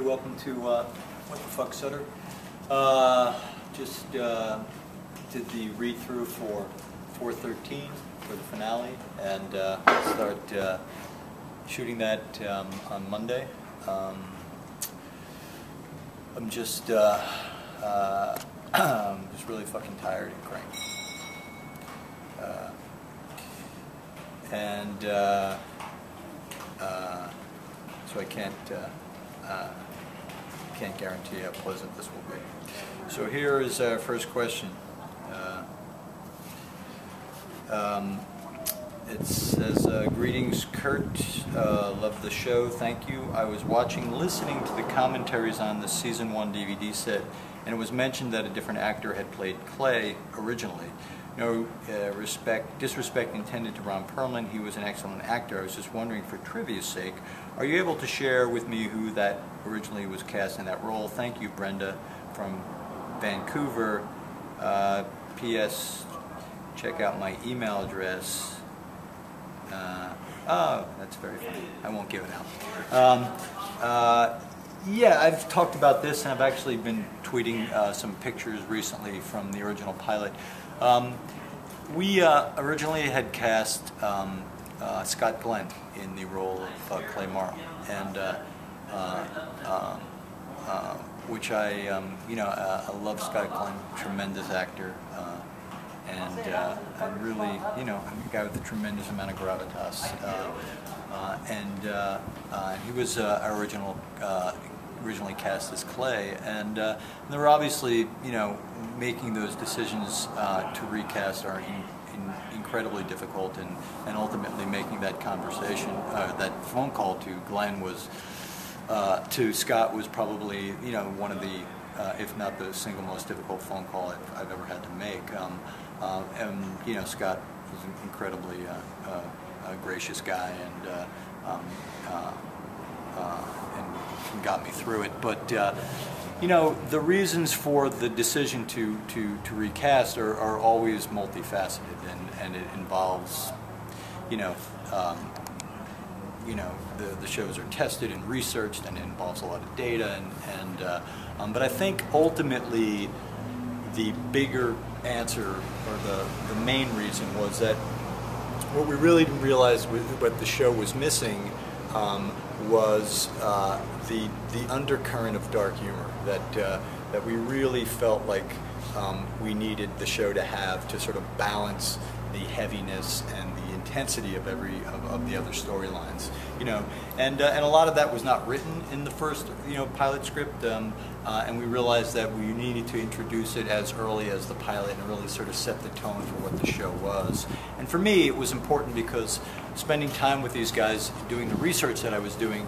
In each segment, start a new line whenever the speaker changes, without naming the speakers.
welcome to WTFSutter. Just did the read-through for 413 for the finale, and start shooting that on Monday. I'm just really fucking tired and cranky. So I can't guarantee how pleasant this will be. So here is our first question. It says, greetings Kurt, love the show, thank you. I was listening to the commentaries on the season 1 DVD set, and it was mentioned that a different actor had played Clay originally. No disrespect intended to Ron Perlman, he was an excellent actor. I was just wondering, for trivia's sake, are you able to share with me who that originally was cast in that role? Thank you, Brenda, from Vancouver. P.S. Check out my email address. Oh, that's very funny. I won't give it out. Yeah, I've talked about this, and I've actually been tweeting some pictures recently from the original pilot. We originally had cast Scott Glenn in the role of Clay Morrow, and which I love Scott Glenn, tremendous actor, and really, I'm a guy with a tremendous amount of gravitas, and he was originally cast as Clay, and they were obviously, making those decisions to recast are incredibly difficult, and ultimately making that conversation, that phone call to Glenn was, to Scott was probably, one of the, if not the single most difficult phone call I've ever had to make. And Scott was an incredibly gracious guy, and got me through it. But the reasons for the decision to recast are always multifaceted, and it involves, the shows are tested and researched, and it involves a lot of data, but I think ultimately the bigger answer, or the main reason, was that what we really didn't realize what the show was missing was the undercurrent of dark humor that we really felt like we needed the show to have, to sort of balance the heaviness and the intensity of of the other storylines, and a lot of that was not written in the first pilot script, and we realized that we needed to introduce it as early as the pilot and really sort of set the tone for what the show was. And for me, it was important because spending time with these guys, doing the research that I was doing,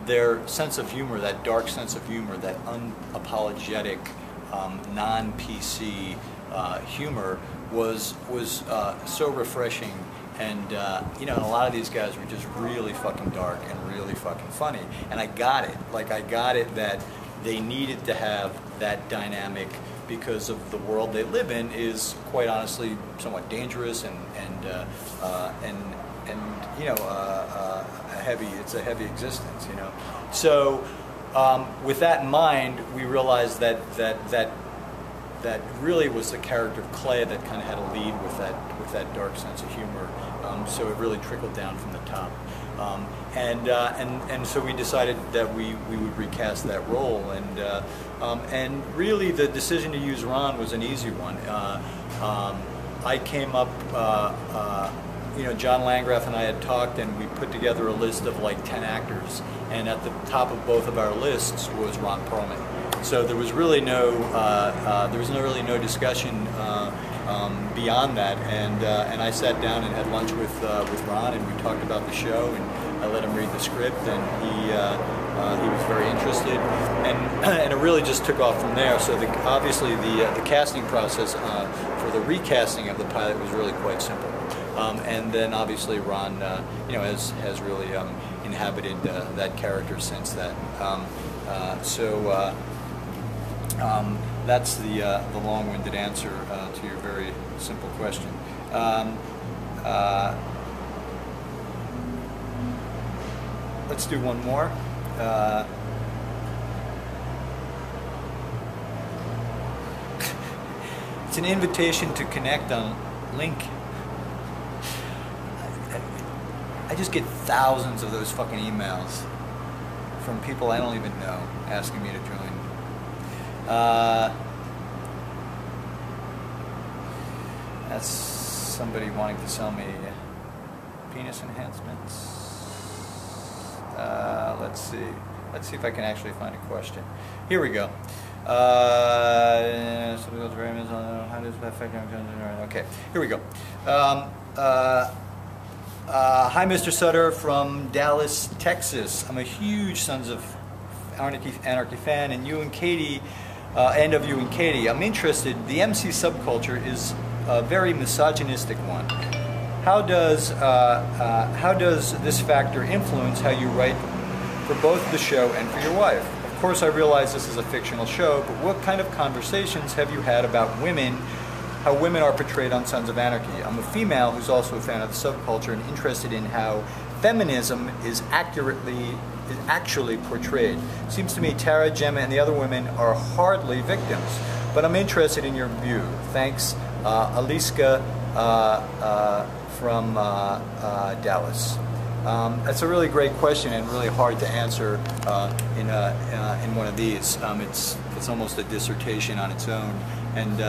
their sense of humor, that dark sense of humor, that unapologetic, non-PC humor was so refreshing, and a lot of these guys were just really fucking dark and really fucking funny, and I got it. Like, I got it that they needed to have that dynamic because of the world they live in is, quite honestly, somewhat dangerous and heavy. It's a heavy existence, So with that in mind, we realized that really was the character of Clay that kind of had a lead with that dark sense of humor. So it really trickled down from the top, and so we decided that we would recast that role, and really the decision to use Ron was an easy one. I came up, John Landgraf and I had talked, and we put together a list of like 10 actors, and at the top of both of our lists was Ron Perlman. So there was really no discussion beyond that, and I sat down and had lunch with Ron, and we talked about the show, and I let him read the script, and he was very interested, and it really just took off from there. So obviously the casting process for the recasting of the pilot was really quite simple, and then obviously Ron has really inhabited that character since then. That's the long-winded answer to your very simple question. Let's do one more. It's an invitation to connect on Link. I just get thousands of those fucking emails from people I don't even know asking me to join. That's somebody wanting to sell me penis enhancements. Let's see. Let's see if I can actually find a question. Here we go. How does that affect? Okay, here we go. Hi, Mr. Sutter from Dallas, Texas. I'm a huge Sons of Anarchy fan, and you and Katie, and of you and Katie. I'm interested. The MC subculture is a very misogynistic one. How does this factor influence how you write for both the show and for your wife? Of course, I realize this is a fictional show, but what kind of conversations have you had about women, how women are portrayed on Sons of Anarchy? I'm a female who's also a fan of the subculture and interested in how feminism is actually portrayed. Seems to me Tara, Gemma, and the other women are hardly victims, but I'm interested in your view. Thanks, Aliska from Dallas. That's a really great question and really hard to answer in one of these. It's almost a dissertation on its own, and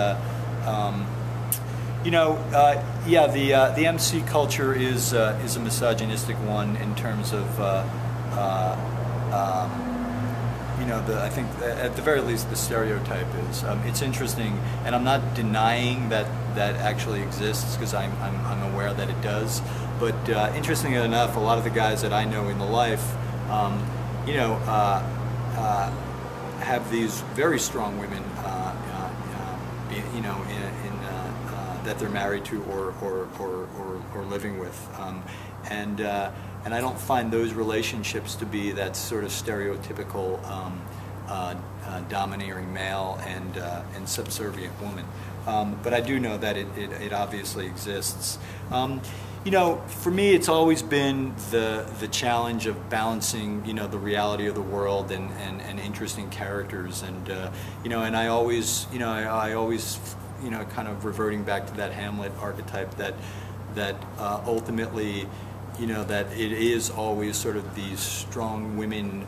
yeah, the MC culture is a misogynistic one in terms of I think at the very least the stereotype is. It's interesting, and I'm not denying that actually exists, because I'm aware that it does. But interestingly enough, a lot of the guys that I know in the life, have these very strong women, that they're married to or living with, and I don't find those relationships to be that sort of stereotypical domineering male and subservient woman. But I do know that it obviously exists. For me, it's always been the challenge of balancing, the reality of the world and interesting characters, and and I always, kind of reverting back to that Hamlet archetype that ultimately, that it is always sort of these strong women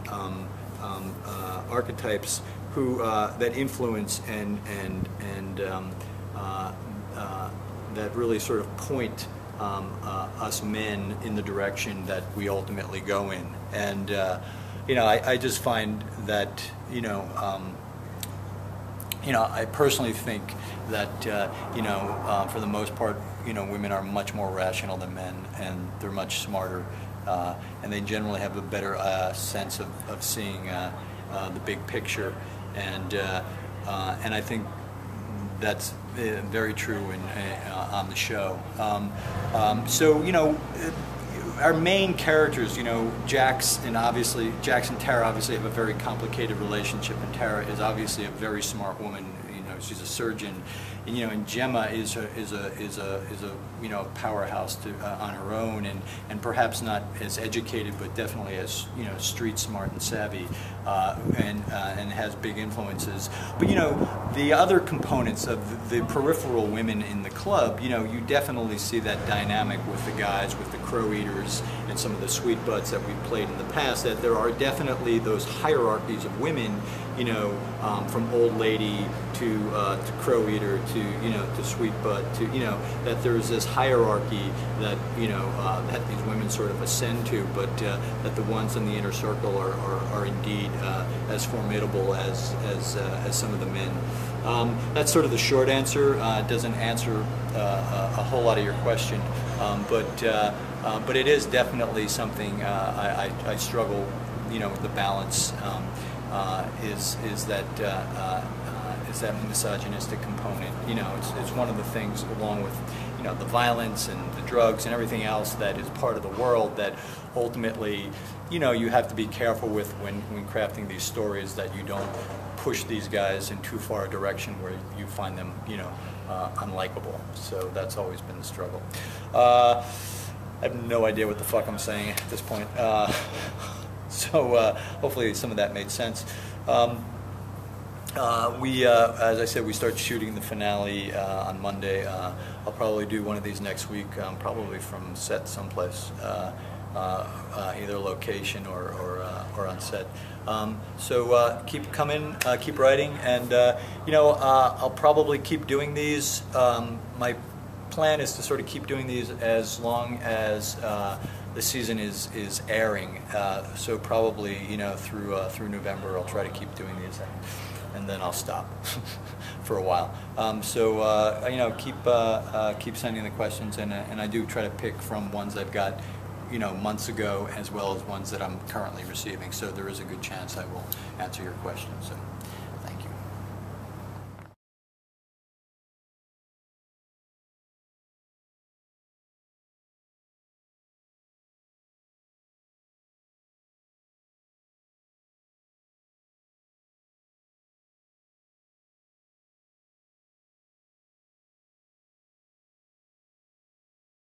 archetypes who that influence and that really sort of point us men in the direction that we ultimately go in. And I just find that I personally think that for the most part, women are much more rational than men, and they're much smarter, and they generally have a better sense of seeing the big picture, and I think that's very true on the show. So our main characters, Jax and Tara obviously have a very complicated relationship, and Tara is obviously a very smart woman. She's a surgeon, and Gemma is a powerhouse on her own, and perhaps not as educated, but definitely as street smart and savvy, and has big influences. But the other components of the peripheral women in the club, you definitely see that dynamic with the guys, with the crow eaters, and some of the sweet butts that we've played in the past. That there are definitely those hierarchies of women, from old lady to crow eater to sweet butt to that there's this hierarchy that that these women sort of ascend to, but that the ones in the inner circle are indeed as formidable as some of the men. That's sort of the short answer. It doesn't answer a whole lot of your question, but it is definitely something I struggle with the balance. Is that misogynistic component? It's one of the things, along with the violence and the drugs and everything else that is part of the world, that ultimately you have to be careful with when crafting these stories, that you don't push these guys in too far a direction where you find them unlikable. So that's always been the struggle. I have no idea what the fuck I'm saying at this point. So hopefully some of that made sense. As I said, we start shooting the finale on Monday. I'll probably do one of these next week, probably from set someplace, either location or on set. So keep coming, keep writing, and I'll probably keep doing these. My plan is to sort of keep doing these as long as the season is airing. So probably through November I'll try to keep doing these, and then I'll stop for a while. Keep sending the questions, and I do try to pick from ones I've got months ago as well as ones that I'm currently receiving. So there is a good chance I will answer your questions. So.